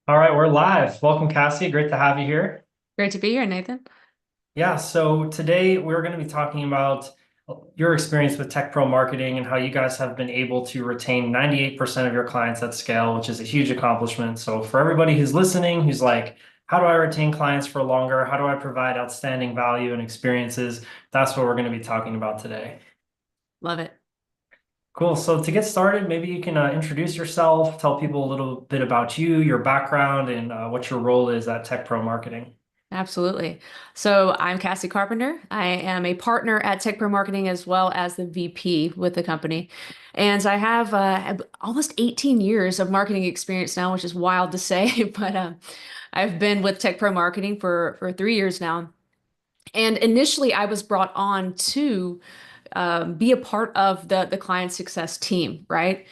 All right, we're live. Welcome, Cassie. Great to have you here. Great to be here, Nathan. Yeah, so today we're going to be talking about your experience with Tech Pro marketing and how you guys have been able to retain 98% of your clients at scale, which is a huge accomplishment. So, for everybody who's listening, who's like, how do I retain clients for longer? How do I provide outstanding value and experiences? That's what we're going to be talking about today. Love it. Cool. So, to get started, maybe you can introduce yourself, tell people a little bit about you, your background, and what your role is at Tech Pro marketing. Absolutely. So I'm Cassie Carpenter. I am a partner at Tech Pro Marketing as well as the VP with the company. And I have almost 18 years of marketing experience now, which is wild to say, but I've been with Tech Pro Marketing for 3 years now. And initially, I was brought on to be a part of the client success team, right?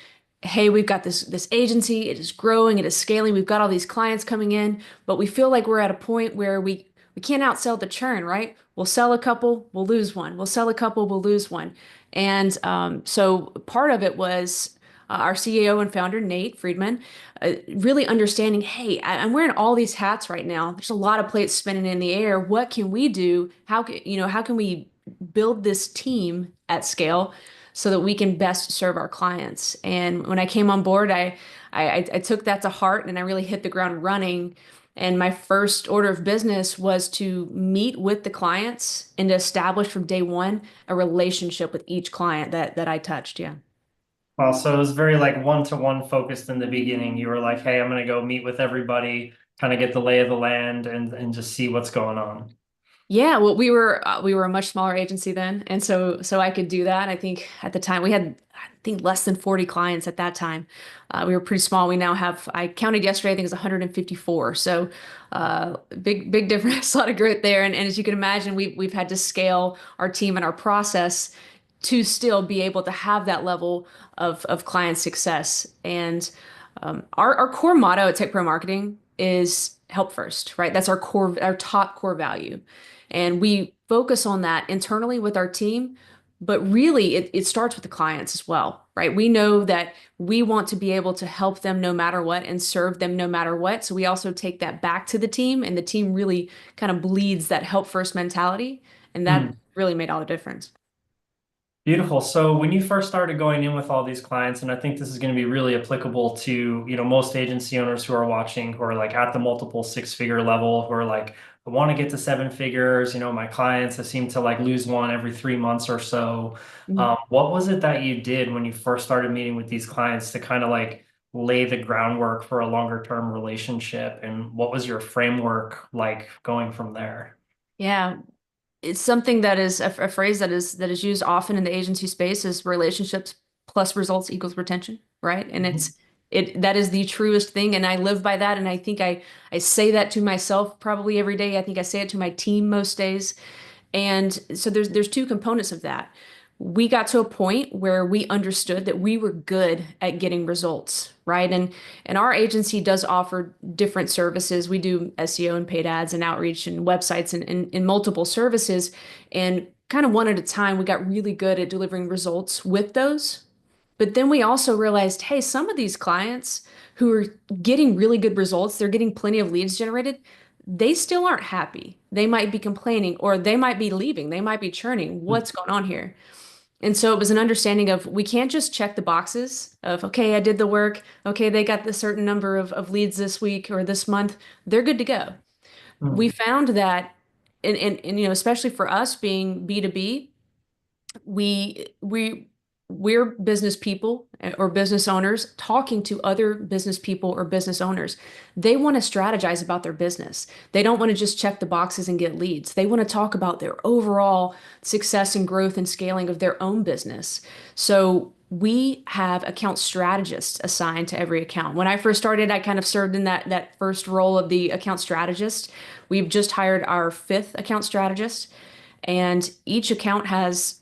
Hey, we've got this agency, it is growing, it is scaling, we've got all these clients coming in, but we feel like we're at a point where we can't outsell the churn, right? We'll sell a couple, we'll lose one. We'll sell a couple, we'll lose one. And so part of it was our CEO and founder, Nate Friedman, really understanding, hey, I'm wearing all these hats right now. There's a lot of plates spinning in the air. What can we do? How can we build this team at scale so that we can best serve our clients? And when I came on board, I took that to heart and I really hit the ground running. And my first order of business was to meet with the clients and to establish from day one a relationship with each client that I touched. Yeah. Well, so it was very like one-to-one focused in the beginning. You were like, hey, I'm going to go meet with everybody, kind of get the lay of the land and just see what's going on. Yeah, well, we were a much smaller agency then, and so I could do that. I think at the time we had, I think, less than 40 clients at that time. We were pretty small. We now have, I counted yesterday, I think it's 154. So big difference, a lot of growth there. And as you can imagine, we've had to scale our team and our process to still be able to have that level of client success. And our core motto at Tech Pro Marketing is help first, right? That's our top core value. And we focus on that internally with our team, but really it starts with the clients as well, right? We know that we want to be able to help them no matter what and serve them no matter what. So we also take that back to the team, and the team really kind of bleeds that help first mentality. And that Hmm. really made all the difference. Beautiful. So when you first started going in with all these clients, and I think this is going to be really applicable to, most agency owners who are watching, who are like at the multiple six-figure level, who are like, I want to get to seven figures. My clients, I seem to like lose one every 3 months or so. Mhm. What was it that you did when you first started meeting with these clients to kind of like lay the groundwork for a longer term relationship? And what was your framework like going from there? Yeah, it's something that is a phrase that is used often in the agency space is relationships plus results equals retention, right? And Mhm. it that is the truest thing, and I live by that. And I think I say that to myself probably every day. I think I say it to my team most days. And so there's two components of that. We got to a point where we understood that we were good at getting results, right? And our agency does offer different services. We do SEO and paid ads and outreach and websites and multiple services. And kind of one at a time, we got really good at delivering results with those. But then we also realized, hey, some of these clients who are getting really good results, they're getting plenty of leads generated, they still aren't happy. They might be complaining or they might be leaving. They might be churning. What's going on here? And so it was an understanding of we can't just check the boxes of, okay, I did the work. Okay, they got the certain number of leads this week or this month. They're good to go. We Mhm. found that, and especially for us being B2B, we're business people or business owners talking to other business people or business owners. They want to strategize about their business. They don't want to just check the boxes and get leads. They want to talk about their overall success and growth and scaling of their own business. So we have account strategists assigned to every account. When I first started, I kind of served in that first role of the account strategist. We've just hired our fifth account strategist, and each account has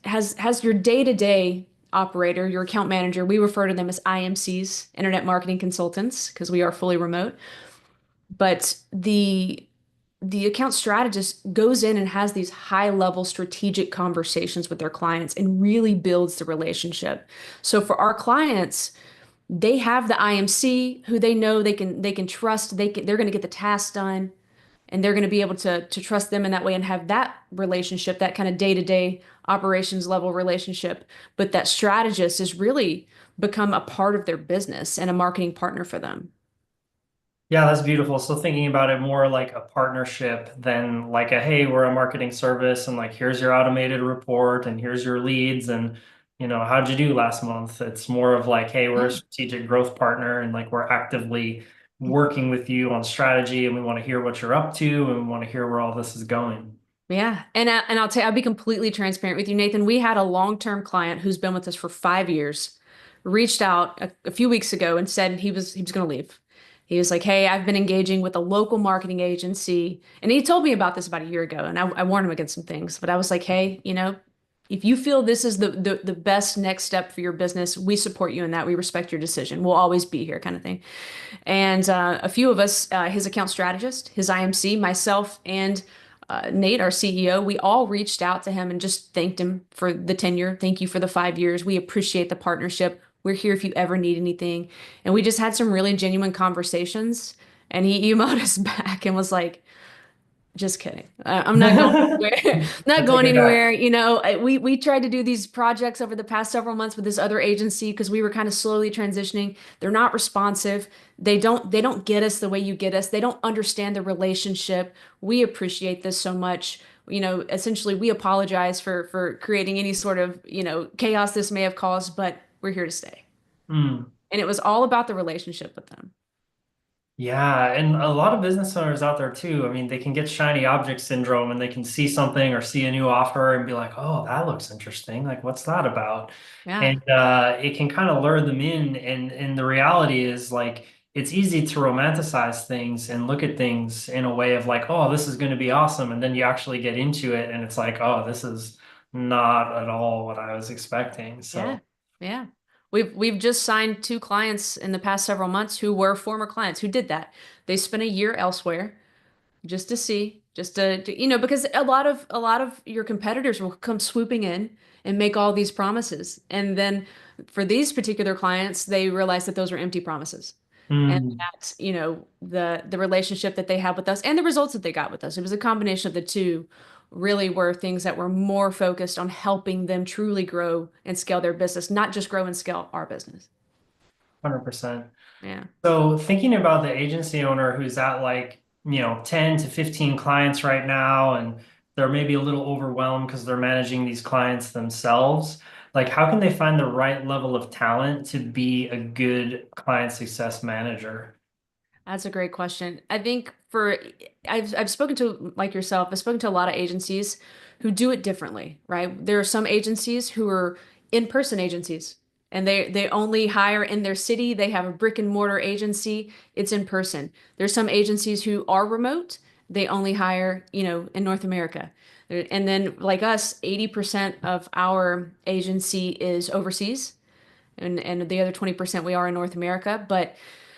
your day-to-day operator, your account manager. We refer to them as IMCs, Internet Marketing Consultants, because we are fully remote. But the account strategist goes in and has these high-level strategic conversations with their clients and really builds the relationship. So for our clients, they have the IMC who they know they can trust, they're going to get the task done, and they're going to be able to trust them in that way and have that relationship, that kind of day-to-day operations level relationship. But that strategist has really become a part of their business and a marketing partner for them. Yeah, that's beautiful. So thinking about it more like a partnership than like a, hey, we're a marketing service and like here's your automated report and here's your leads and how'd you do last month? It's more of like, hey, we're a Yeah. strategic growth partner and like we're actively working with you on strategy and we want to hear what you're up to and we want to hear where all this is going. Yeah. And I'll tell you, I'll be completely transparent with you, Nathan. We had a long-term client who's been with us for 5 years, reached out a few weeks ago and said he was going to leave. He was like, "Hey, I've been engaging with a local marketing agency." And he told me about this about a year ago, and I warned him against some things, but I was like, "Hey, if you feel this is the best next step for your business, we support you in that. We respect your decision. We'll always be here," kind of thing. And a few of us, his account strategist, his IMC, myself, and Nate, our CEO, we all reached out to him and just thanked him for the tenure. Thank you for the 5 years. We appreciate the partnership. We're here if you ever need anything. And we just had some really genuine conversations. And he emailed us back and was like, just kidding. I'm not going anywhere. Not I take going it back. anywhere. We tried to do these projects over the past several months with this other agency because we were kind of slowly transitioning. They're not responsive. They don't get us the way you get us. They don't understand the relationship. We appreciate this so much. Essentially we apologize for creating any sort of, chaos this may have caused, but we're here to stay. Hmm. And it was all about the relationship with them. Yeah, and a lot of business owners out there too. I mean, they can get shiny object syndrome and they can see something or see a new offer and be like, "Oh, that looks interesting. Like, what's that about?" Yeah. And it can kind of lure them in. And the reality is like it's easy to romanticize things and look at things in a way of like, "Oh, this is going to be awesome," and then you actually get into it and it's like, "Oh, this is not at all what I was expecting." Yeah, So. yeah. We've just signed two clients in the past several months who were former clients who did that. They spent a year elsewhere just to see, just because a lot of your competitors will come swooping in and make all these promises. And then for these particular clients, they realize that those are empty promises. And Hmm. that, the relationship that they have with us and the results that they got with us. It was a combination of the two really were things that were more focused on helping them truly grow and scale their business, not just grow and scale our business. 100%. Yeah. So thinking about the agency owner who's at like, 10 to 15 clients right now, and they're maybe a little overwhelmed because they're managing these clients themselves, like how can they find the right level of talent to be a good client success manager? That's a great question. I think I've spoken to like yourself, I've spoken to a lot of agencies who do it differently, right? There are some agencies who are in-person agencies and they only hire in their city. They have a brick and mortar agency. It's in person. There's some agencies who are remote. They only hire, in North America. And then like us, 80% of our agency is overseas and the other 20% we are in North America, but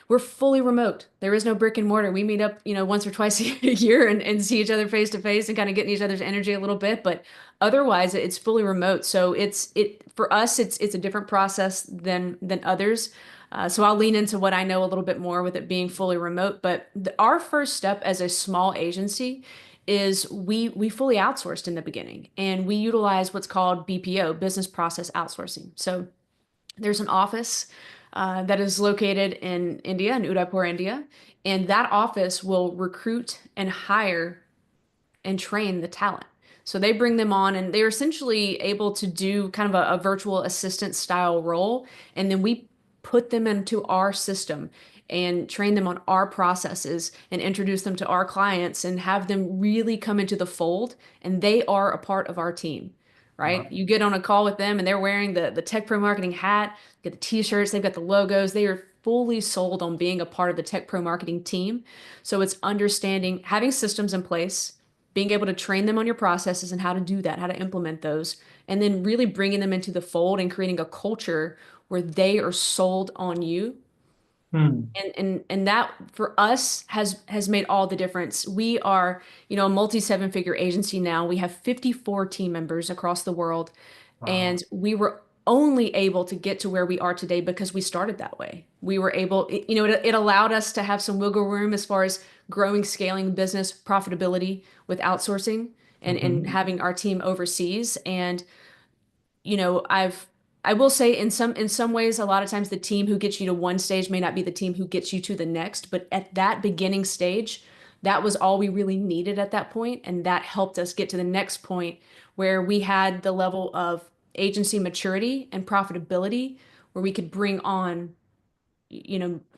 we're fully remote. There is no brick and mortar. We meet up, once or twice a year and see each other face to face and kind of get in each other's energy a little bit, but otherwise it's fully remote. So it for us it's a different process than others. So I'll lean into what I know a little bit more with it being fully remote, but our first step as a small agency is we fully outsourced in the beginning and we utilize what's called BPO, business process outsourcing. So there's an office that is located in India, in Udaipur, India, and that office will recruit and hire and train the talent. So they bring them on and they're essentially able to do kind of a virtual assistant style role. And then we put them into our system and train them on our processes and introduce them to our clients and have them really come into the fold. And they are a part of our team, right? Wow. You get on a call with them and they're wearing the Tech Pro Marketing hat, get the t-shirts, they've got the logos. They are fully sold on being a part of the Tech Pro Marketing team. So it's understanding, having systems in place, being able to train them on your processes and how to do that, how to implement those, and then really bringing them into the fold and creating a culture where they are sold on you. Hmm. And that for us has made all the difference. We are, a multi seven-figure agency now. We have 54 team members across the world, Wow. and we were only able to get to where we are today because we started that way. We were able, it allowed us to have some wiggle room as far as growing, scaling business profitability with outsourcing and Mhm. having our team overseas. And I will say in some ways, a lot of times the team who gets you to one stage may not be the team who gets you to the next, but at that beginning stage, that was all we really needed at that point, and that helped us get to the next point where we had the level of agency maturity and profitability where we could bring on,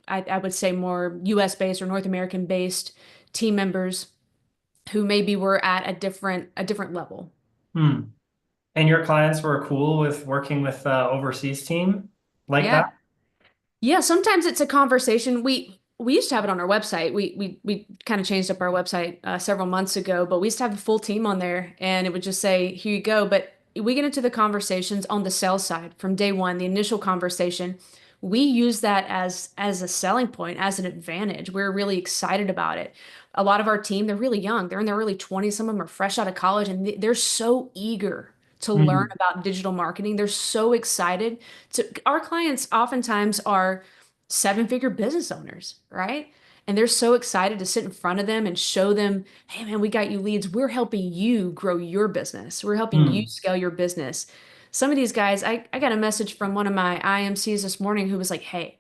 I would say more US based or North American based team members who maybe were at a different level. Hmm. And your clients were cool with working with overseas team like that? Yeah. Yeah, sometimes it's a conversation. We used to have it on our website. We kind of changed up our website several months ago, but we used to have a full team on there, and it would just say, "Here you go." But we get into the conversations on the sales side from day one, the initial conversation. We use that as a selling point, as an advantage. We're really excited about it. A lot of our team, they're really young. They're in their early 20s. Some of them are fresh out of college, and they're so eager to learn Mhm. about digital marketing. They're so excited our clients oftentimes are seven-figure business owners, right? And they're so excited to sit in front of them and show them, hey man, we got you leads. We're helping you grow your business. We're helping you Hmm. scale your business. Some of these guys, I got a message from one of my IMCs this morning who was like, hey,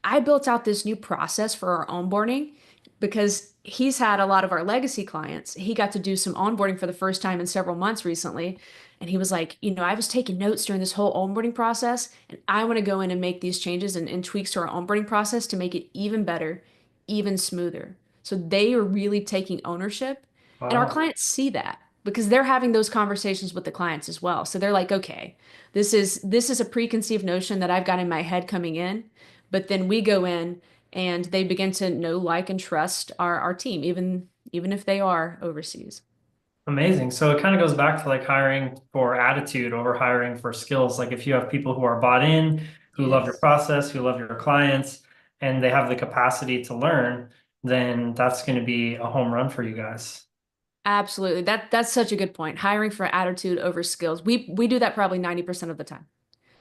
I built out this new process for our onboarding because he's had a lot of our legacy clients. He got to do some onboarding for the first time in several months recently. And he was like, I was taking notes during this whole onboarding process, and I want to go in and make these changes and tweaks to our onboarding process to make it even better, even smoother. So they are really taking ownership. And our Wow. clients see that because they're having those conversations with the clients as well. So they're like, okay, this is a preconceived notion that I've got in my head coming in. But then we go in and they begin to know, like, and trust our team, even if they are overseas. Amazing. So it kind of goes back to like hiring for attitude over hiring for skills. Like if you have people who are bought in, who love your Yes. process, who love your clients, and they have the capacity to learn, then that's going to be a home run for you guys. Absolutely. That's such a good point. Hiring for attitude over skills. We do that probably 90% of the time.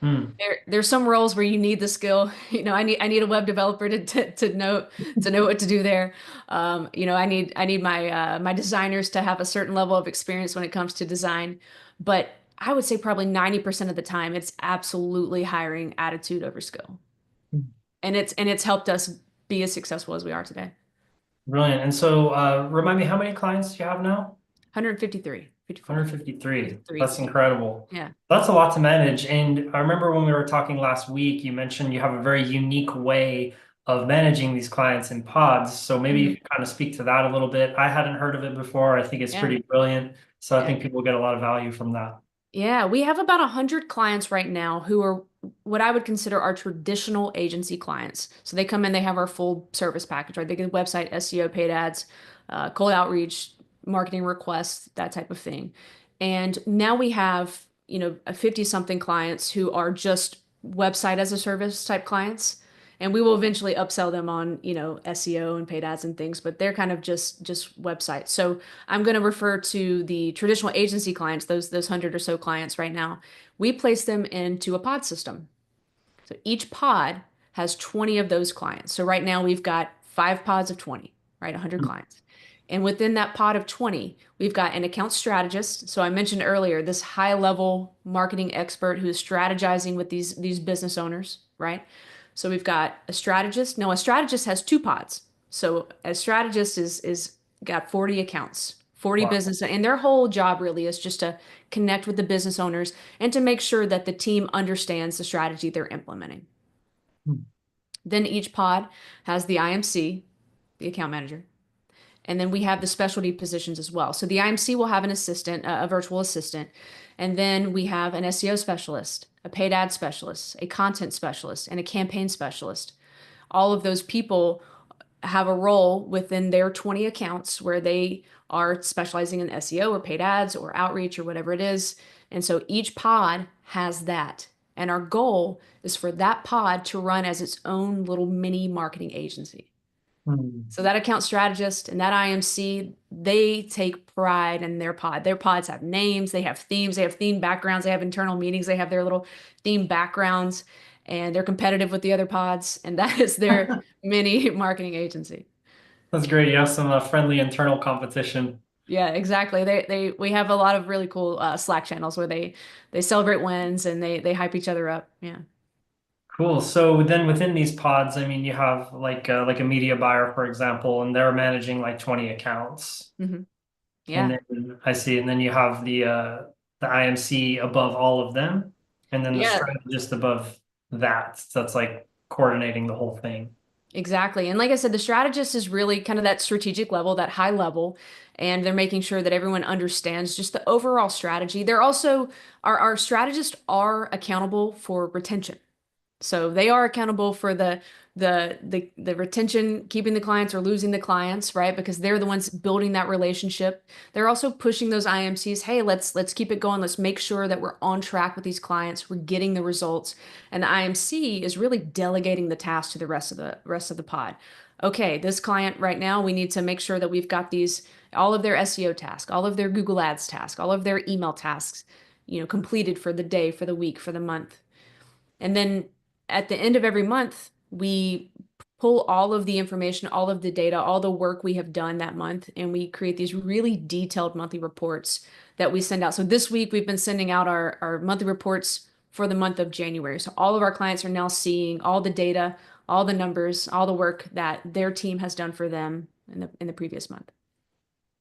Hmm. There's some roles where you need the skill. I need a web developer to know what to do there. I need my designers to have a certain level of experience when it comes to design. But I would say probably 90% of the time it's absolutely hiring attitude over skill. And it's helped us be as successful as we are today. Brilliant. And so remind me, how many clients do you have now? 153, 54, 153. 53. That's incredible. Yeah. That's a lot to manage. And I remember when we were talking last week, you mentioned you have a very unique way of managing these clients in pods. So maybe you Mhm. could kind of speak to that a little bit. I hadn't heard of it before. I think it's Yeah. pretty brilliant. So I Yeah. think people get a lot of value from that. Yeah, we have about 100 clients right now who are what I would consider our traditional agency clients. So they come in, they have our full service package, right? They get website, SEO, paid ads, cold outreach, marketing requests, that type of thing. And now we have, a 50 something clients who are just website as a service type clients. And we will eventually upsell them on, SEO and paid ads and things, but they're kind of just websites. So I'm going to refer to the traditional agency clients, those 100 or so clients right now. We place them into a pod system. So each pod has 20 of those clients. So right now we've got 5 pods of 20, right? 100 clients. And within that pod of 20, we've got an account strategist. So I mentioned earlier this high level marketing expert who is strategizing with these business owners, right? So we've got a strategist. Now a strategist has 2 pods. So a strategist is got 40 accounts, 40 Wow. business, and their whole job really is just to connect with the business owners and to make sure that the team understands the strategy they're implementing. Then each pod has the IMC, the account manager, and then we have the specialty positions as well. So the IMC will have an assistant, a virtual assistant, and then we have an SEO specialist, a paid ad specialist, a content specialist, and a campaign specialist. All of those people have a role within their 20 accounts where they are specializing in SEO or paid ads or outreach or whatever it is. And so each pod has that. And our goal is for that pod to run as its own little mini marketing agency. Hmm. So that account strategist and that IMC, they take pride in their pod. Their pods have names, they have themes, they have theme backgrounds, they have internal meetings, they have their little theme backgrounds, and they're competitive with the other pods. And that is their mini marketing agency. That's great. You have some friendly internal competition. Yeah, exactly. We have a lot of really cool Slack channels where they celebrate wins and they hype each other up. Yeah. Cool. So then within these pods, I mean, you have like a media buyer, for example, and they're managing like 20 accounts. Hmm. And Yeah. then I see, and then you have the IMC above all of them, and then the Yeah, strategist above that. So that's like coordinating the whole thing. exactly. And like I said, the strategist is really kind of that strategic level, that high level, and they're making sure that everyone understands just the overall strategy. They're also, our strategists are accountable for retention. So they are accountable for the retention, keeping the clients or losing the clients, right? Because they're the ones building that relationship. They're also pushing those IMCs, hey, let's keep it going. Let's make sure that we're on track with these clients. We're getting the results. And the IMC is really delegating the task to the rest of the pod. Okay, this client right now, we need to make sure that we've got these all of their SEO tasks, all of their Google Ads tasks, all of their email tasks, completed for the day, for the week, for the month. And then at the end of every month, we pull all of the information, all of the data, all the work we have done that month, and we create these really detailed monthly reports that we send out. So this week, we've been sending out our monthly reports for the month of January. So all of our clients are now seeing all the data, all the numbers, all the work that their team has done for them in the previous month.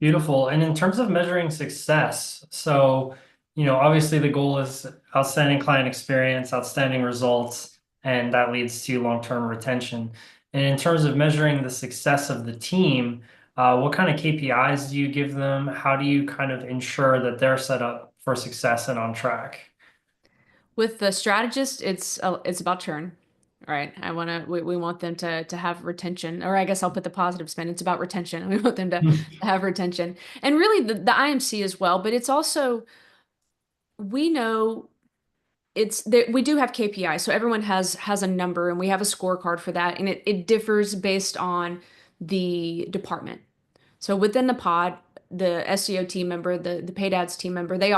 Beautiful. And in terms of measuring success, so, obviously the goal is outstanding client experience, outstanding results, and that leads to long-term retention. And in terms of measuring the success of the team, what kind of KPIs do you give them? How do you kind of ensure that they're set up for success and on track? With the strategist, it's about churn, right? We want them to have retention, or I guess I'll put the positive spin. It's about retention. We want them to have retention, and really the IMC as well. But it's also we know it's that we do have KPI, so everyone has a number, and we have a scorecard for that, and it differs based on the department. So within the pod, the SEO team member, the paid ads team member, they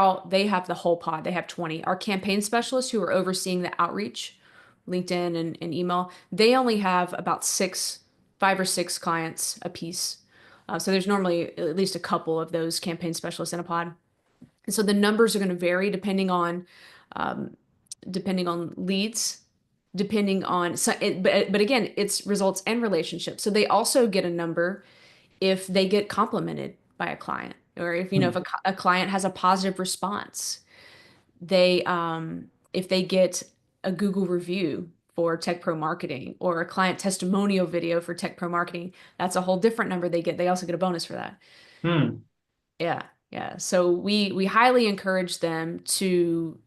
have the whole pod. They have 20. Our campaign specialists who are overseeing the outreach, LinkedIn and email, they only have about 5 or 6 clients a piece. So there's normally at least a couple of those campaign specialists in a pod. And so the numbers are going to vary um, depending on leads, depending on so but again, it's results and relationships. So they also get a number if they get complimented by a client, or if a client has a positive response. If they get a Google review for Tech Pro Marketing, or a client testimonial video for Tech Pro Marketing, that's a whole different number they get. They also get a bonus for that. Hmm. Yeah, yeah. So we highly encourage them to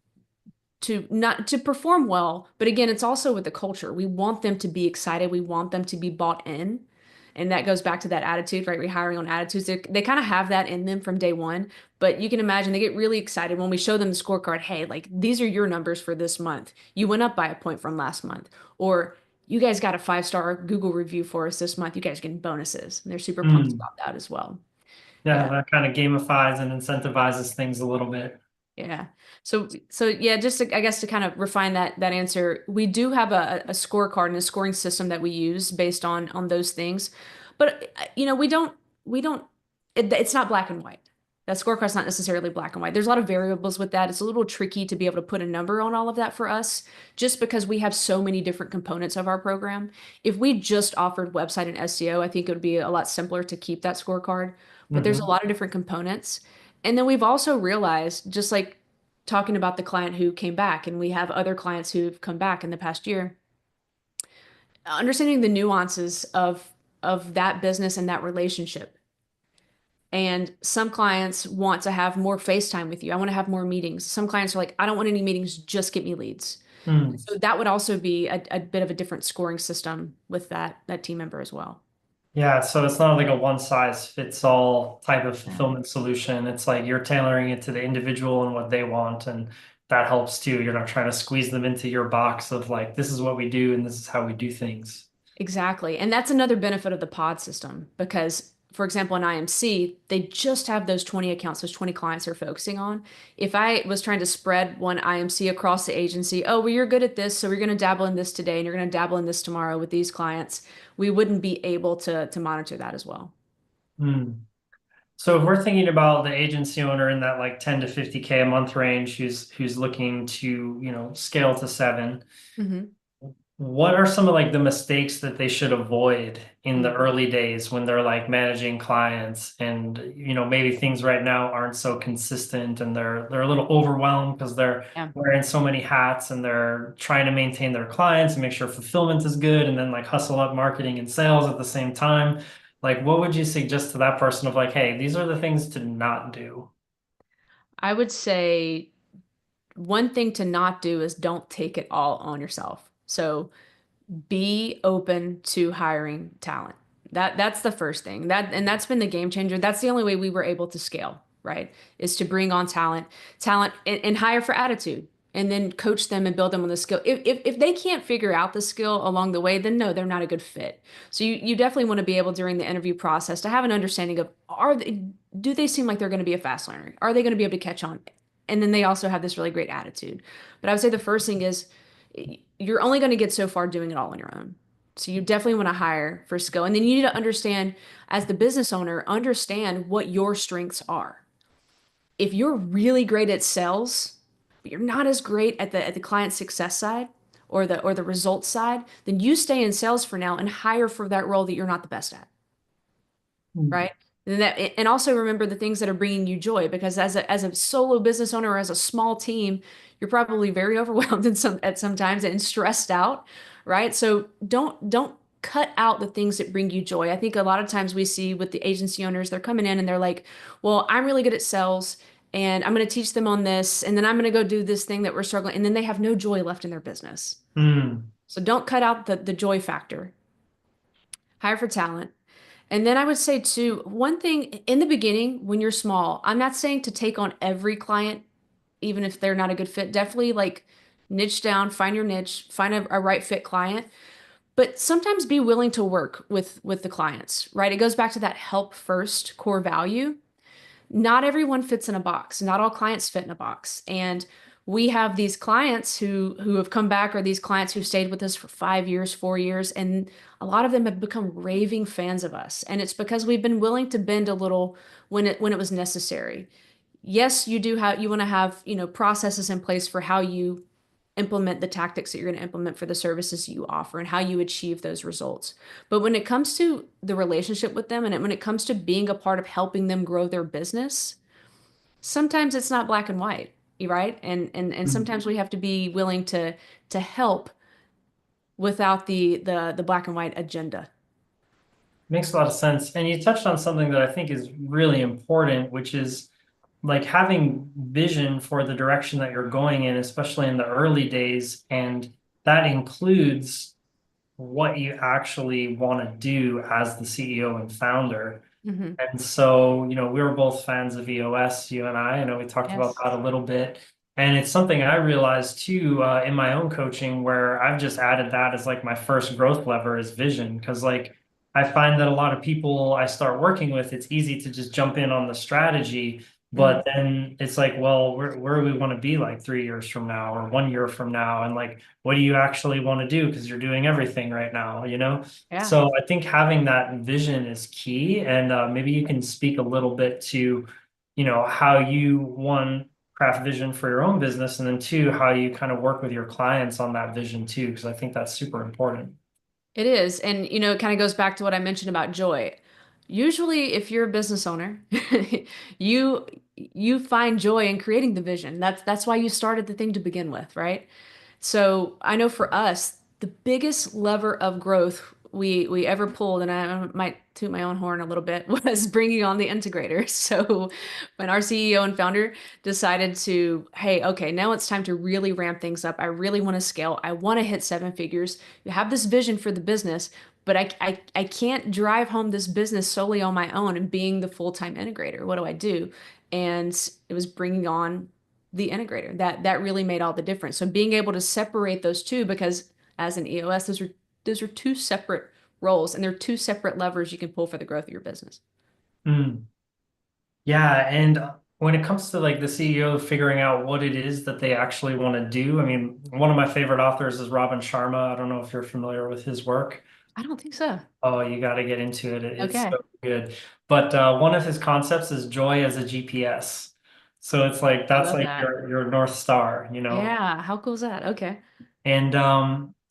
not to perform well, but again, it's also with the culture. We want them to be excited. We want them to be bought in. And that goes back to that attitude, right? We're hiring on attitudes. They kind of have that in them from day one, but you can imagine they get really excited when we show them the scorecard. Hey, like these are your numbers for this month. You went up by a point from last month, or you guys got a 5-star Google review for us this month. You guys getting bonuses. And they're super pumped Hmm. about that as well. Yeah, Yeah. that kind of gamifies and incentivizes things a little bit. Yeah. So yeah, just I guess to kind of refine that answer, we do have a scorecard and a scoring system that we use based on those things. But we don't it's not black and white. That scorecard's not necessarily black and white. There's a lot of variables with that. It's a little tricky to be able to put a number on all of that for us, just because we have so many different components of our program. If we just offered website and SEO, I think it would be a lot simpler to keep that scorecard. But there's a Hmm. lot of different components. And then we've also realized, just like talking about the client who came back, and we have other clients who've come back in the past year, understanding the nuances of that business and that relationship. And some clients want to have more FaceTime with you. I want to have more meetings. Some clients are like, I don't want any meetings, just get me leads. Hmm. So that would also be a bit of a different scoring system with that team member as well. Yeah, so it's not like a one size fits all type of Yeah. fulfillment solution. It's like you're tailoring it to the individual and what they want, and that helps too. You're not trying to squeeze them into your box of like, this is what we do and this is how we do things. Exactly. And that's another benefit of the pod system because, for example, in IMC, they just have those 20 accounts, those 20 clients they're focusing on. If I was trying to spread one IMC across the agency, oh, well, you're good at this, so we're going to dabble in this today and you're going to dabble in this tomorrow with these clients, we wouldn't be able to monitor that as well. Hmm. So if we're thinking about the agency owner in that like 10 to 50K a month range who's looking to, scale to seven, Hmm. what are some of like the mistakes that they should avoid in the Mm. early days when they're like managing clients and maybe things right now aren't so consistent and they're a little overwhelmed because they're Yeah. wearing so many hats and they're trying to maintain their clients and make sure fulfillment is good and then like hustle up marketing and sales at the same time. Like what would you suggest to that person of like, hey, these are the things to not do? I would say one thing to not do is don't take it all on yourself. So be open to hiring talent. That's the first thing. That's been the game changer. That's the only way we were able to scale, right? Is to bring on talent and hire for attitude and then coach them and build them on the skill. If they can't figure out the skill along the way, then no, they're not a good fit. So you definitely want to be able during the interview process to have an understanding of do they seem like they're going to be a fast learner? Are they going to be able to catch on? And then they also have this really great attitude. But I would say the first thing is you're only going to get so far doing it all on your own. So you definitely want to hire for skill. And then you need to understand, as the business owner, understand what your strengths are. If you're really great at sales, but you're not as great at the client success side or the results side, then you stay in sales for now and hire for that role that you're not the best at, right? And also remember the things that are bringing you joy because as a solo business owner or as a small team, you're probably very overwhelmed at some times and stressed out, right? So don't cut out the things that bring you joy. I think a lot of times we see with the agency owners, they're coming in and they're like, "Well, I'm really good at sales and I'm going to teach them on this and then I'm going to go do this thing that we're struggling." And then they have no joy left in their business. Mm. So don't cut out the joy factor. Hire for talent. And then I would say too, one thing in the beginning when you're small, I'm not saying to take on every client, even if they're not a good fit. Definitely like niche down, find your niche, find a right fit client, but sometimes be willing to work with the clients, right? It goes back to that help first core value. Not everyone fits in a box. Not all clients fit in a box. And we have these clients who have come back or these clients who stayed with us for 5 years, 4 years, and a lot of them have become raving fans of us. And it's because we've been willing to bend a little when it was necessary. Yes, you want to have, processes in place for how you implement the tactics that you're going to implement for the services you offer and how you achieve those results. But when it comes to the relationship with them and when it comes to being a part of helping them grow their business, sometimes it's not black and white, right? And sometimes we have to be willing to help without the black and white agenda. Makes a lot of sense. And you touched on something that I think is really important, which is like having vision for the direction that you're going in, especially in the early days. And that includes what you actually want to do as the CEO and founder. Hmm. And so, we were both fans of EOS, you and I. I know we talked about Yes. that a little bit. And it's something I realized too, in my own coaching, where I've just added that as like my first growth lever is vision. Because like I find that a lot of people I start working with, it's easy to just jump in on the strategy. Hmm. But then it's like, well, where do we want to be like 3 years from now or 1 year from now? And like, what do you actually want to do? Because you're doing everything right now, you know? Yeah. So I think having that vision is key, and maybe you can speak a little bit to, how you one craft vision for your own business, and then two, how you kind of work with your clients on that vision too, because I think that's super important. It is. And, it kind of goes back to what I mentioned about joy. Usually, if you're a business owner, you you find joy in creating the vision. That's why you started the thing to begin with, right? So I know for us, the biggest lever of growth we ever pulled, and I might toot my own horn a little bit, was bringing on the integrator. So when our CEO and founder decided to, hey, okay, now it's time to really ramp things up. I really want to scale. I want to hit seven figures. You have this vision for the business, but I can't drive home this business solely on my own and being the full-time integrator. What do I do? And it was bringing on the integrator that really made all the difference. So being able to separate those two, because as an EOS, those are two separate roles, and they're two separate levers you can pull for the growth of your business. Mm. Yeah, and when it comes to like the CEO figuring out what it is that they actually want to do, I mean, one of my favorite authors is Robin Sharma. I don't know if you're familiar with his work. I don't think so. Oh, you got to get into it. It's Okay. so good. But one of his concepts is joy as a GPS. So it's like I that's love like that. your North Star, you know. Yeah. How cool is that? Okay. And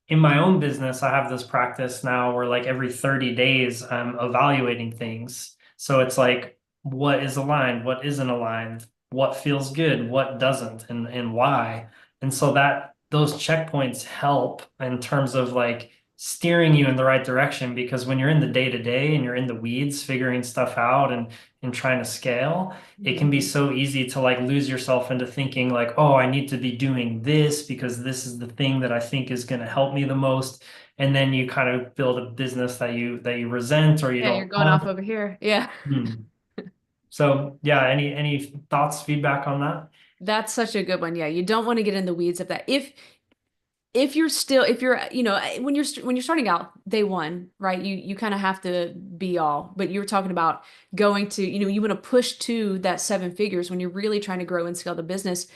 in my own business, I have this practice now where like every 30 days I'm evaluating things. So it's like what is aligned, what isn't aligned, what feels good, what doesn't, and why. And so that those checkpoints help in terms of like steering you in the right direction because when you're in the day to day and you're in the weeds figuring stuff out and trying to scale, it can Mhm. be so easy to like lose yourself into thinking like, oh, I need to be doing this because this is the thing that I think is going to help me the most. And then you kind of build a business that you resent or you Yeah, you're don't going love. off over here. Yeah. Hmm. So yeah, any thoughts, feedback on that? That's such a good one. Yeah, you don't want to get in the weeds of that. If you're still if you're when you're starting out day one, right? You kind of have to be all. But you were talking about going to, you want to push to that seven figures when you're really trying to grow and scale the business.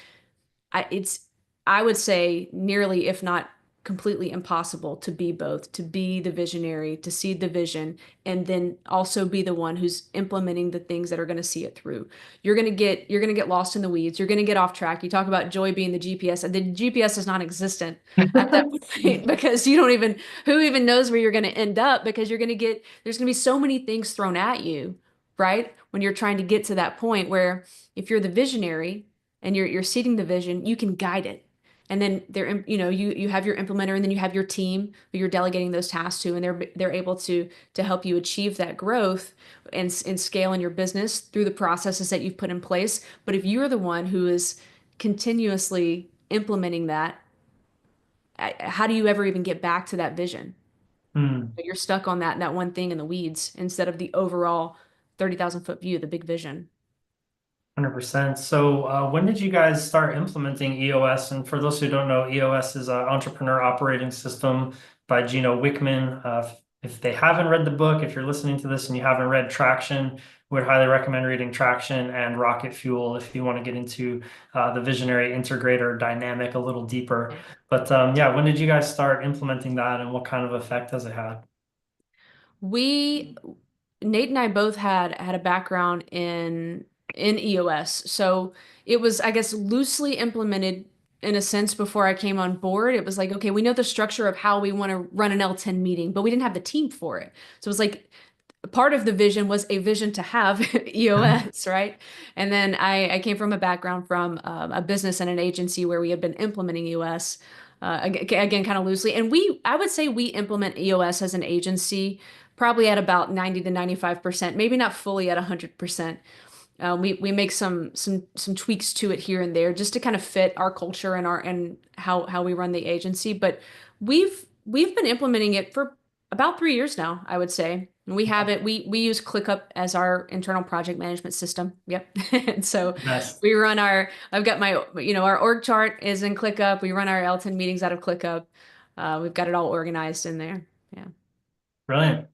It's I would say nearly, if not completely impossible to be both, to be the visionary, to see the vision, and then also be the one who's implementing the things that are going to see it through. You're going to get lost in the weeds. You're going to get off track. You talk about joy being the GPS, and the GPS is non-existent at that point because you don't even who even knows where you're going to end up because there's going to be so many things thrown at you, right? When you're trying to get to that point where if you're the visionary and you're seeding the vision, you can guide it. And then you have your implementer, and then you have your team who you're delegating those tasks to, and they're able to help you achieve that growth and scale in your business through the processes that you've put in place. But if you're the one who is continuously implementing that, how do you ever even get back to that vision? Hmm. You're stuck on that one thing in the weeds instead of the overall 30,000 foot view, the big vision. 100%. So, when did you guys start implementing EOS? And for those who don't know, EOS is an entrepreneur operating system by Gino Wickman. If they haven't read the book, if you're listening to this and you haven't read Traction, would highly recommend reading Traction and Rocket Fuel if you want to get into the visionary integrator dynamic a little deeper. But yeah, when did you guys start implementing that and what kind of effect has it had? We Nate and I both had a background in EOS. So it was, I guess, loosely implemented in a sense before I came on board. It was like, okay, we know the structure of how we want to run an L10 meeting, but we didn't have the team for it. So it was like part of the vision was a vision to have EOS, right? And then I came from a background from a business and an agency where we had been implementing EOS again, kind of loosely. And I would say we implement EOS as an agency probably at about 90 to 95%, maybe not fully at 100%. We make some tweaks to it here and there just to kind of fit our culture and how we run the agency. But we've been implementing it for about 3 years now, I would say. And we have it. We use ClickUp as our internal project management system. Yep. And so Nice. I've got our org chart is in ClickUp. We run our L10 meetings out of ClickUp. We've got it all organized in there. Yeah. Brilliant.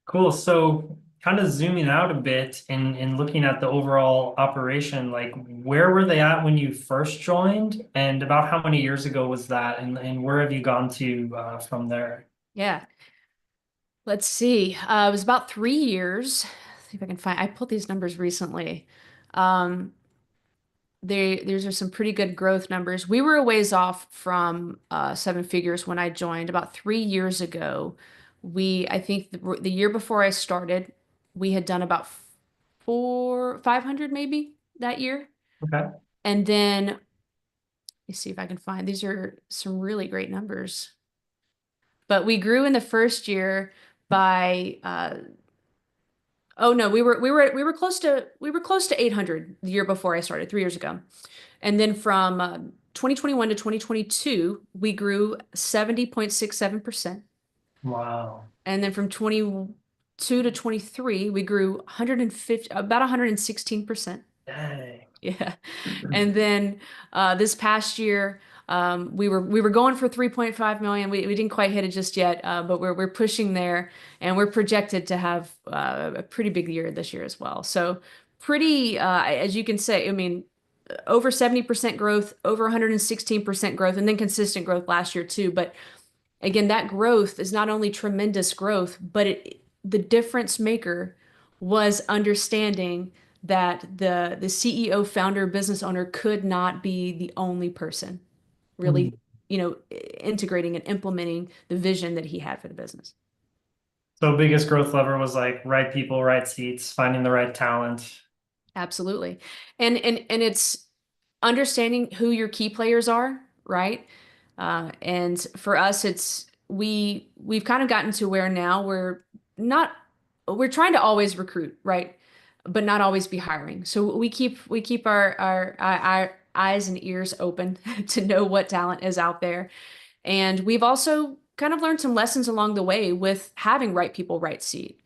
Cool. So kind of zooming out a bit and looking at the overall operation, like where were they at when you first joined and about how many years ago was that and where have you gone to from there? Yeah. Let's see. It was about 3 years. Let's see if I can find. I pulled these numbers recently. Um, these are some pretty good growth numbers. We were a ways off from seven figures when I joined about 3 years ago. I think the year before I started, we had done about 500 maybe that year. Okay. And then let me see if I can find. These are some really great numbers. But we grew in the first year by oh no, we were close to 800 the year before I started 3 years ago. And then from 2021 to 2022, we grew 70.67%. Wow. And then from 22 to 23, we grew 150, about 116%. Dang. Yeah. And then this past year, We were going for 3.5 million. We didn't quite hit it just yet, but we're pushing there, and we're projected to have a pretty big year this year as well. So pretty, as you can say, I mean, over 70% growth, over 116% growth, and then consistent growth last year too. But again, that growth is not only tremendous growth, but the difference maker was understanding that the CEO, founder, business owner could not be the only person really, Mhm. integrating and implementing the vision that he had for the business. So biggest growth lever was like right people, right seats, finding the right talent. Absolutely. And it's understanding who your key players are, right? And for us, we've kind of gotten to where now not we're trying to always recruit, right? But not always be hiring. So we keep our eyes and ears open to know what talent is out there. And we've also kind of learned some lessons along the way with having right people, right seat.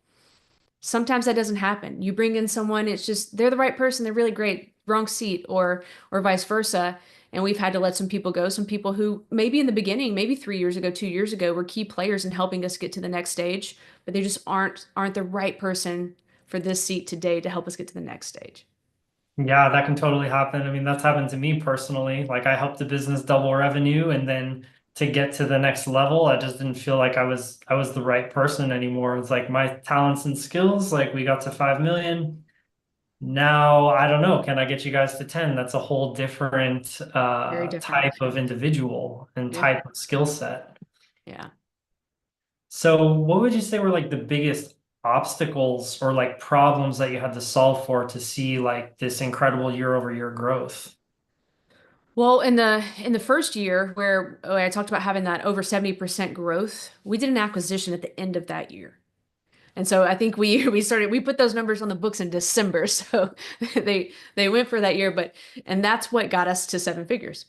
Sometimes that doesn't happen. You bring in someone, it's just they're the right person, they're really great, wrong seat, or vice versa. And we've had to let some people go, some people who maybe in the beginning, maybe 3 years ago, 2 years ago, were key players in helping us get to the next stage, but they just aren't the right person for this seat today to help us get to the next stage. Yeah, that can totally happen. I mean, that's happened to me personally. Like I helped the business double revenue and then to get to the next level, I just didn't feel like I was the right person anymore. It's like my talents and skills, like we got to 5 million. Now, I don't know, can I get you guys to 10? That's a whole different Very different. type of individual and Yeah. type of skill set. Yeah. So, what would you say were like the biggest obstacles or like problems that you had to solve for to see like this incredible year over year growth? Well, in the first year where I talked about having that over 70% growth, we did an acquisition at the end of that year. And so I think we put those numbers on the books in December. So they went for that year, and that's what got us to seven figures.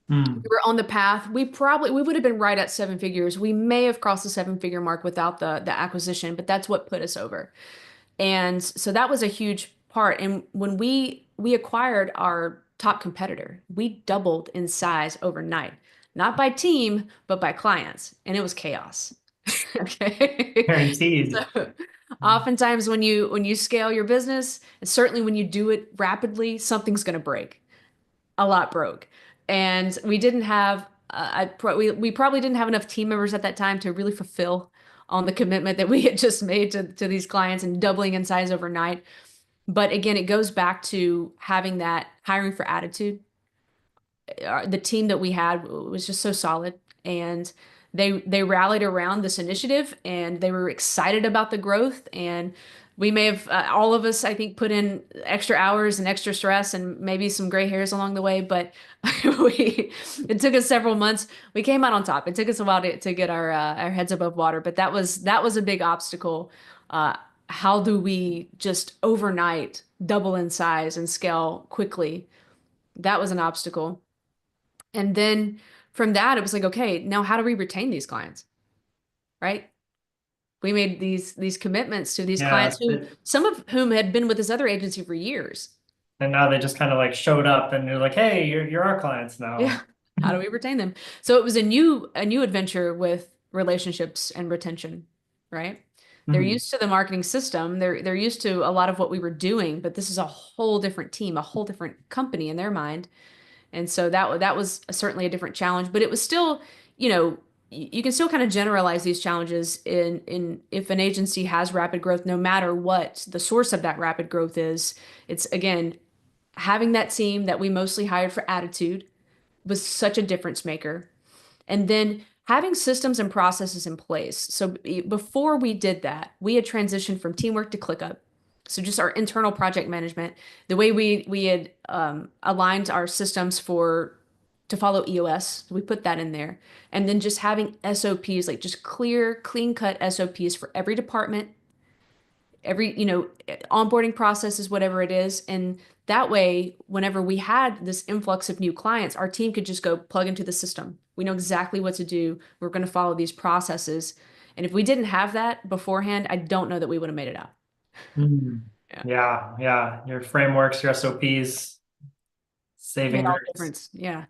We Hmm. were on the path. We would have been right at seven figures. We may have crossed the seven-figure mark without the acquisition, but that's what put us over. And so that was a huge part. And when we acquired our top competitor, we doubled in size overnight, not by team, but by clients, and it was chaos. Okay. Guaranteed. So oftentimes when you scale your business, and certainly when you do it rapidly, something's going to break. A lot broke. And we didn't have we probably didn't have enough team members at that time to really fulfill on the commitment that we had just made to these clients and doubling in size overnight. But again, it goes back to having that hiring for attitude. The team that we had was just so solid, and they rallied around this initiative, and they were excited about the growth. And we may have all of us, I think, put in extra hours and extra stress and maybe some gray hairs along the way, but we it took us several months. We came out on top. It took us a while to get our heads above water, but that was a big obstacle. How do we just overnight double in size and scale quickly? That was an obstacle. And then from that, it was like, okay, now how do we retain these clients? Right? We made these commitments to these Yeah. clients who some of whom had been with this other agency for years. And now they just kind of like showed up and you're like, hey, you're our clients Yeah. now. How do we retain them? So it was a new adventure with relationships and retention, right? They're Mhm. used to the marketing system. They're used to a lot of what we were doing, but this is a whole different team, a whole different company in their mind. And so that was certainly a different challenge, but it was still, you can still kind of generalize these challenges in if an agency has rapid growth, no matter what the source of that rapid growth is. It's again having that team that we mostly hired for attitude was such a difference maker. And then having systems and processes in place. So before we did that, we had transitioned from teamwork to ClickUp. So just our internal project management, the way we had aligned our systems for to follow EOS, we put that in there. And then just having SOPs, like just clear, clean cut SOPs for every department, every, onboarding processes, whatever it is. And that way, whenever we had this influx of new clients, our team could just go plug into the system. We know exactly what to do. We're going to follow these processes. And if we didn't have that beforehand, I don't know that we would have made it out. Mhm. Yeah. Yeah, yeah. Your frameworks, your SOPs, Made saving all the grace. difference. Yeah.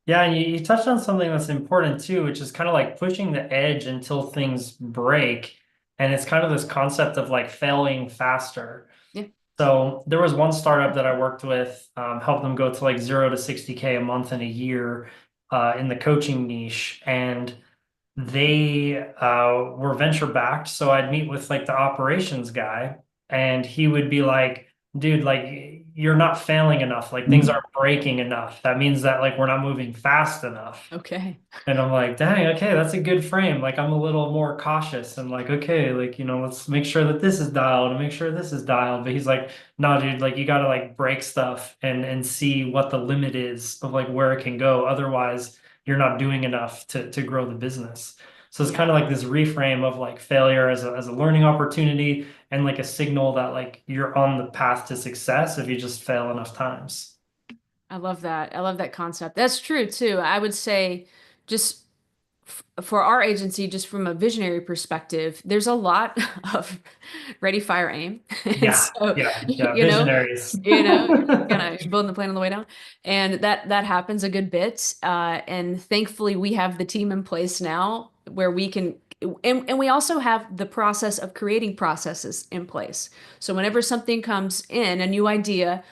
Yeah, and you touched on something that's important too, which is kind of like pushing the edge until things break. And it's kind of this concept of like failing faster. Yeah. So there was one startup that I worked with, helped them go to like 0 to 60K a month in a year in the coaching niche. And they were venture backed. So I'd meet with like the operations guy, and he would be like, dude, like you're not failing enough. Like things aren't breaking enough. That means that like we're not moving fast enough. Okay. And I'm like, dang, okay, that's a good frame. Like I'm a little more cautious and like, okay, like, let's make sure that this is dialed and make sure this is dialed. But he's like, no, dude, like you gotta like break stuff and see what the limit is of like where it can go. Otherwise, you're not doing enough to grow the business. So it's kind Yeah. of like this reframe of like failure as a learning opportunity and like a signal that like you're on the path to success if you just fail enough times. I love that. I love that concept. That's true too. I would say just for our agency, just from a visionary perspective, there's a lot of ready, fire, aim. And Yeah, so, yeah, you know, visionaries. you're kind of building the plane on the way down. And that happens a good bit. And thankfully we have the team in place now where we can and we also have the process of creating processes in place. So whenever something comes in, a new idea,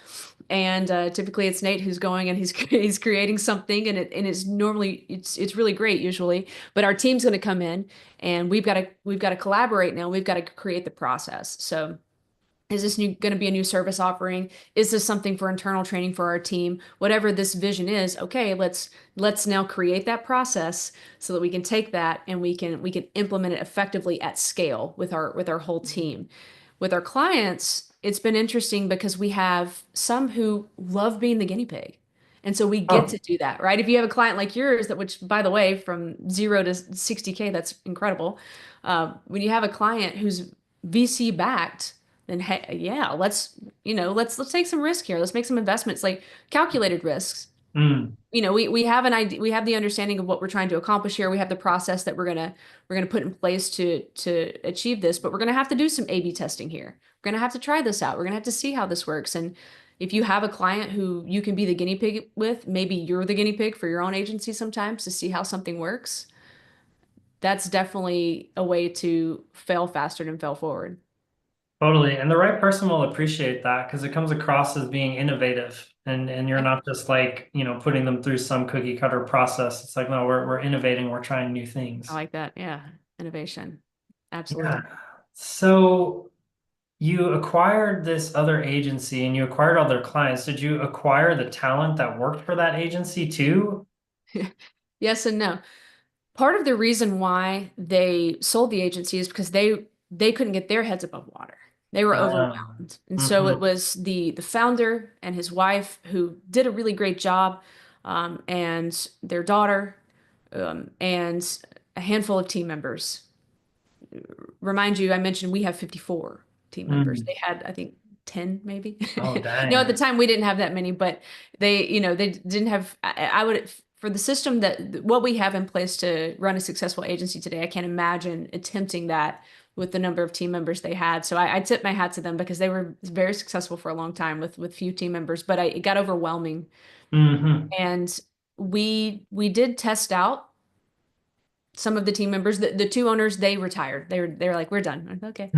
and typically it's Nate who's going and he's he's creating something and it's normally it's really great usually, but our team's going to come in and we've got to collaborate now. We've got to create the process. So is this new going to be a new service offering? Is this something for internal training for our team? Whatever this vision is, okay, let's now create that process so that we can take that and we can implement it effectively at scale with our whole team. With our clients, it's been interesting because we have some who love being the guinea pig. And so we get Oh, to do that, right? If you have a client like yours, that which by the way, from 0 to 60K, that's incredible. When you have a client who's VC backed, then hey, yeah, let's take some risk here. Let's make some investments, like calculated risks. mm, We have an idea, we have the understanding of what we're trying to accomplish here. We have the process that we're gonna put in place to achieve this, but we're gonna have to do some A/B testing here. We're gonna have to try this out. We're gonna have to see how this works. And if you have a client who you can be the guinea pig with, maybe you're the guinea pig for your own agency sometimes to see how something works. That's definitely a way to fail faster than fail forward. totally. And the right person will appreciate that because it comes across as being innovative and you're Yeah, not just like, putting them through some cookie cutter process. It's like, no, we're innovating, we're trying new I things. like that. Yeah, innovation. Yeah. Absolutely. So you acquired this other agency and you acquired all their clients. Did you acquire the talent that worked for that agency too? Yes and no. Part of the reason why they sold the agency is because they couldn't get their heads above water. They were overwhelmed. And so it Mhm. was the founder and his wife who did a really great job, and their daughter, and a handful of team members. Remind you, I mentioned we have 54 team members. Mm. They had, I think, 10 maybe. Oh, No, at the dang. time we didn't have that many, but they didn't have, I would, for the system that what we have in place to run a successful agency today, I can't imagine attempting that with the number of team members they had. So I tip my hat to them because they were very successful for a long time with few team members, but it got overwhelming. Hmm. And we did test out some of the team members. The two owners, they retired. They were like, we're done. I'm like, okay.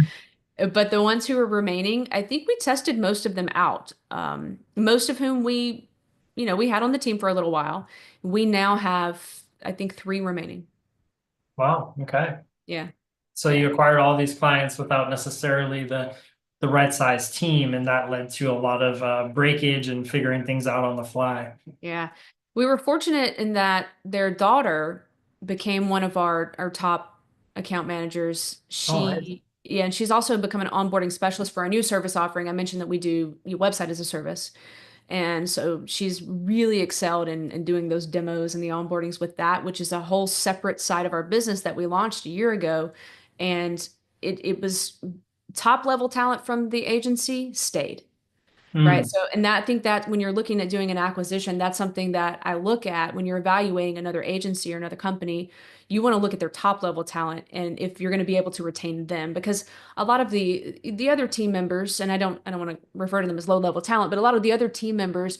But the ones who were remaining, I think we tested most of them out. Most of whom we had on the team for a little while. We now have, I think, three remaining. Wow. Okay. Yeah. So Yeah. you acquired all these clients without necessarily the right size team, and that led to a lot of breakage and figuring things out on the fly. Yeah. We were fortunate in that their daughter became one of our top account managers. Oh, nice. Yeah, and she's also become an onboarding specialist for our new service offering. I mentioned that we do your website as a service. And so she's really excelled in doing those demos and the onboardings with that, which is a whole separate side of our business that we launched a year ago. And it was top level talent from the agency stayed. Right. Mm, So, and that, I think that when you're looking at doing an acquisition, that's something that I look at when you're evaluating another agency or another company. You want to look at their top level talent and if you're going to be able to retain them, because a lot of the other team members, and I don't want to refer to them as low level talent, but a lot of the other team members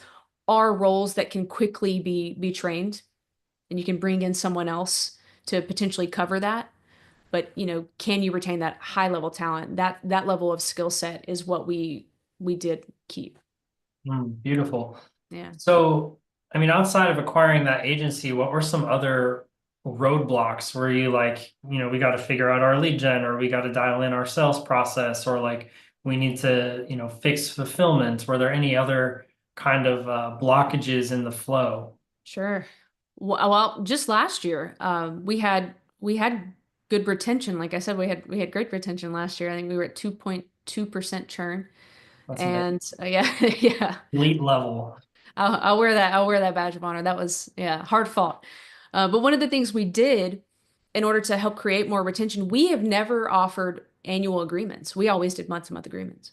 are roles that can quickly be trained. and you can bring in someone else to potentially cover that. But, can you retain that high level talent? That level of skill set is what we did keep. Beautiful. Yeah. So, I mean, outside of acquiring that agency, what were some other roadblocks? Were you like, we got to figure out our lead gen, or we got to dial in our sales process, or like we need to, fix fulfillment? Were there any other kind of blockages in the flow? Sure. Well, just last year, we had good retention. Like I said, we had great retention last year. I think we were at 2.2% churn. That's amazing. And yeah, yeah. Elite level. I'll wear that. I'll wear that badge of honor. That was, yeah, hard fought. But one of the things we did in order to help create more retention, we have never offered annual agreements. We always did month-to-month agreements.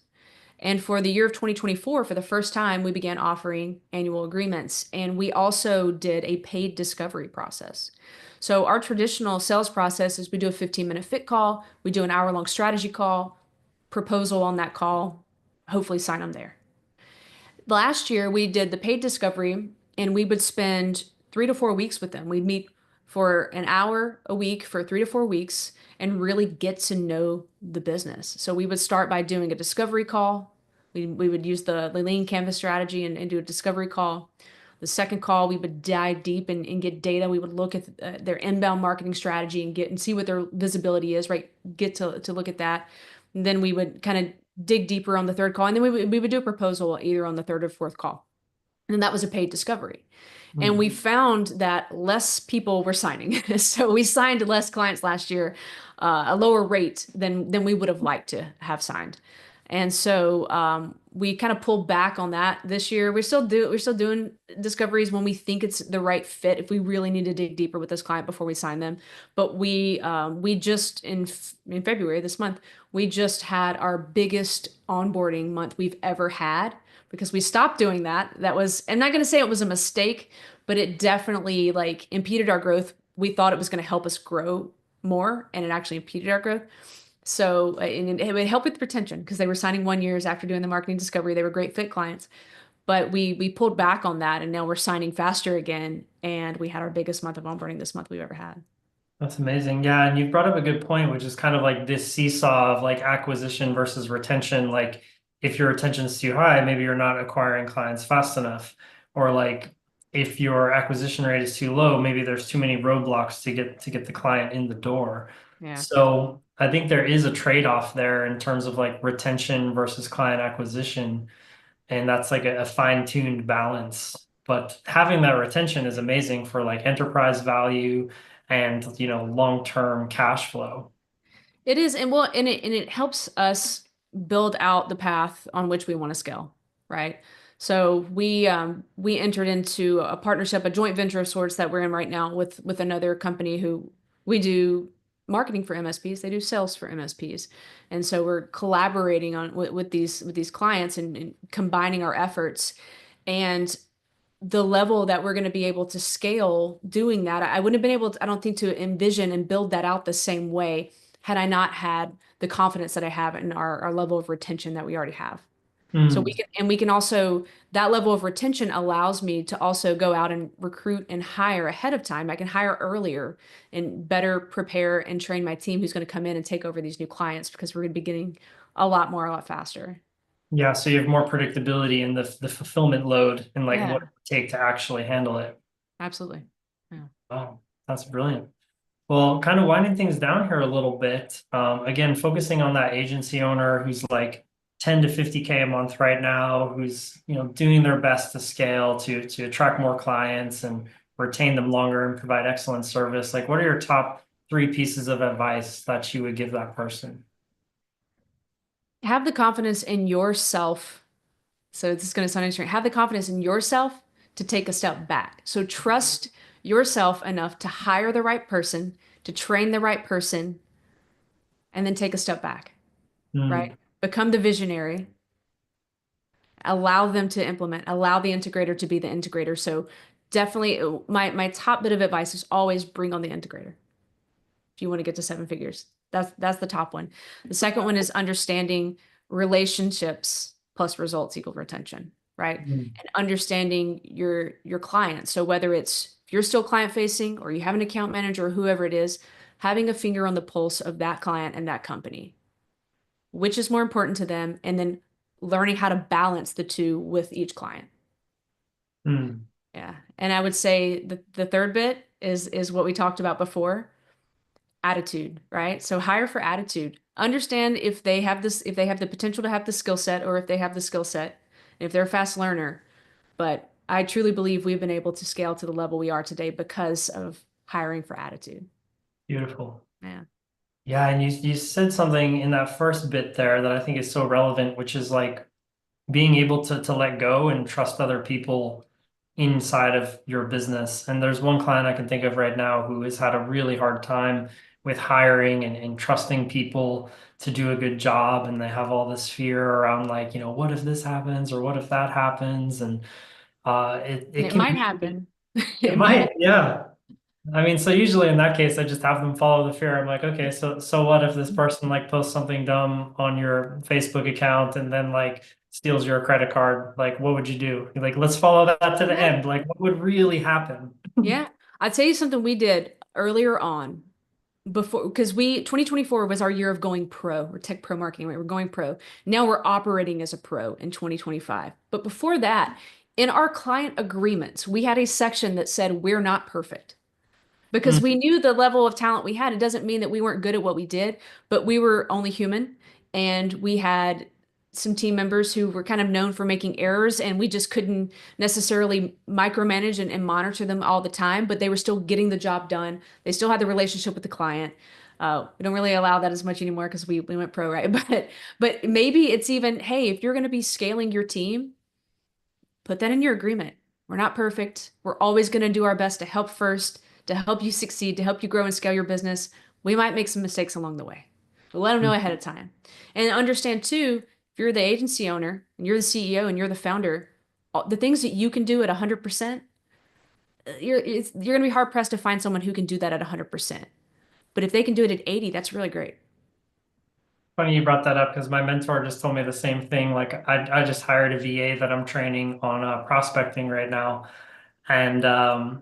And for the year of 2024, for the first time, we began offering annual agreements. And we also did a paid discovery process. So our traditional sales process is we do a 15-minute fit call, we do an hour-long strategy call, proposal on that call, hopefully sign them there. Last year, we did the paid discovery, and we would spend 3 to 4 weeks with them. We'd meet for an hour a week for 3 to 4 weeks and really get to know the business. So we would start by doing a discovery call. We would use the lean canvas strategy and do a discovery call. The second call, we would dive deep and get data. We would look at their inbound marketing strategy and see what their visibility is, right? Get to look at that. And then we would kind of dig deeper on the third call. And then we would do a proposal either on the third or fourth call. And that was a paid discovery. And we found that less people were signing. So we signed less clients last year, a lower rate than we would have liked to have signed. And so we kind of pulled back on that this year. We're still doing discoveries when we think it's the right fit. If we really need to dig deeper with this client before we sign them, but we just in February this month we just had our biggest onboarding month we've ever had because we stopped doing that. That was, I'm not going to say it was a mistake, but it definitely like impeded our growth. We thought it was going to help us grow more, and it actually impeded our growth. So and it would help with retention because they were signing 1 years after doing the marketing discovery. They were great fit clients, but we pulled back on that, and now we're signing faster again. And we had our biggest month of onboarding this month we've ever had. That's amazing. Yeah, and you brought up a good point, which is kind of like this seesaw of like acquisition versus retention. Like if your retention is too high, maybe you're not acquiring clients fast enough. Or like if your acquisition rate is too low, maybe there's too many roadblocks to get the client in the door. Yeah. So I think there is a trade-off there in terms of like retention versus client acquisition. And that's like a fine-tuned balance. But having that retention is amazing for like enterprise value and long-term cash flow. It is, and well, and it helps us build out the path on which we want to scale, right? So we entered into a partnership, a joint venture of sorts that we're in right now with another company who we do marketing for MSPs. They do sales for MSPs, and so we're collaborating on with these clients and combining our efforts. And the level that we're going to be able to scale doing that, I wouldn't have been able to, I don't think, to envision and build that out the same way had I not had the confidence that I have in our level of retention that we already have. So Mm. we can also, that level of retention allows me to also go out and recruit and hire ahead of time. I can hire earlier and better prepare and train my team who's going to come in and take over these new clients because we're going to be getting a lot more, a lot faster. Yeah, so you have more predictability in the fulfillment load and like what Yeah, it would take to actually handle it. absolutely. Yeah. Wow, that's brilliant. Well, kind of winding things down here a little bit. Again, focusing on that agency owner who's like 10 to 50K a month right now, who's, doing their best to scale to attract more clients and retain them longer and provide excellent service. Like, what are your top three pieces of advice that you would give that person? Have the confidence in yourself. So this is going to sound interesting. Have the confidence in yourself to take a step back. So trust yourself enough to hire the right person, to train the right person, and then take a step back, right? Mm. Become the visionary, allow them to implement, allow the integrator to be the integrator. So definitely my top bit of advice is always bring on the integrator if you want to get to 7 figures. That's the top one. The second one is understanding relationships plus results equal retention, right? Mm. And understanding your clients. So whether it's if you're still client facing or you have an account manager or whoever it is, having a finger on the pulse of that client and that company, which is more important to them, and then learning how to balance the two with each client. Mm. Yeah. And I would say the third bit is what we talked about before, attitude, right? So hire for attitude. Understand if they have this, if they have the potential to have the skill set or if they have the skill set, if they're a fast learner. But I truly believe we've been able to scale to the level we are today because of hiring for attitude. Beautiful. Yeah. Yeah, and you said something in that first bit there that I think is so relevant, which is like being able to let go and trust other people inside of your business. And there's one client I can think of right now who has had a really hard time with hiring and trusting people to do a good job. And they have all this fear around like, what if this happens or what if that happens? And And it it can might be, happen. it It might. might, yeah. I mean, so usually in that case, I just have them follow the fear. I'm like, okay, so what if this person like posts something dumb on your Facebook account and then like steals your credit card? Like, what would you do? You're like, let's follow that to the Yeah. end. Like, what would really happen? Yeah. I'll tell you something we did earlier on before, because 2024 was our year of going pro or tech pro marketing, right? We're going pro. Now we're operating as a pro in 2025. But before that, in our client agreements, we had a section that said we're not perfect because we Mm. knew the level of talent we had. It doesn't mean that we weren't good at what we did, but we were only human and we had some team members who were kind of known for making errors and we just couldn't necessarily micromanage and monitor them all the time, but they were still getting the job done. They still had the relationship with the client. We don't really allow that as much anymore because we went pro, right? But maybe it's even, hey, if you're going to be scaling your team, put that in your agreement. We're not perfect. We're always going to do our best to help first, to help you succeed, to help you grow and scale your business. We might make some mistakes along the way, but let them know ahead of time. And understand too, if you're the agency owner and you're the CEO and you're the founder, the things that you can do at 100%, you're going to be hard pressed to find someone who can do that at 100%. But if they can do it at 80, that's really great. Funny you brought that up because my mentor just told me the same thing. Like, I just hired a VA that I'm training on prospecting right now. And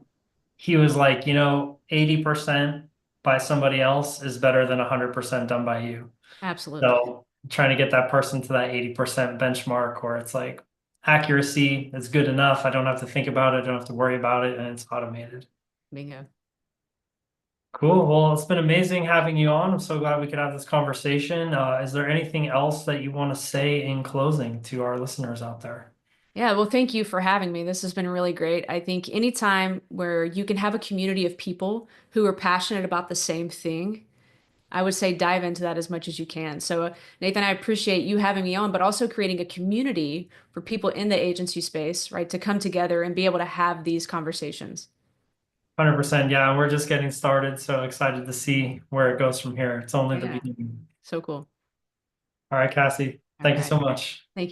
he was like, 80% by somebody else is better than 100% done by you. Absolutely. So trying to get that person to that 80% benchmark where it's like accuracy is good enough. I don't have to think about it. I don't have to worry about it, and it's automated. Bingo. Cool. Well, it's been amazing having you on. I'm so glad we could have this conversation. Is there anything else that you want to say in closing to our listeners out there? Yeah, well, thank you for having me. This has been really great. I think anytime where you can have a community of people who are passionate about the same thing, I would say dive into that as much as you can. So, Nathan, I appreciate you having me on, but also creating a community for people in the agency space, right, to come together and be able to have these conversations. 100%. Yeah, we're just getting started. So excited to see where it goes from here. It's only the Yeah, beginning. so cool. All right, Cassie. All Thank you right. so much. Thank you.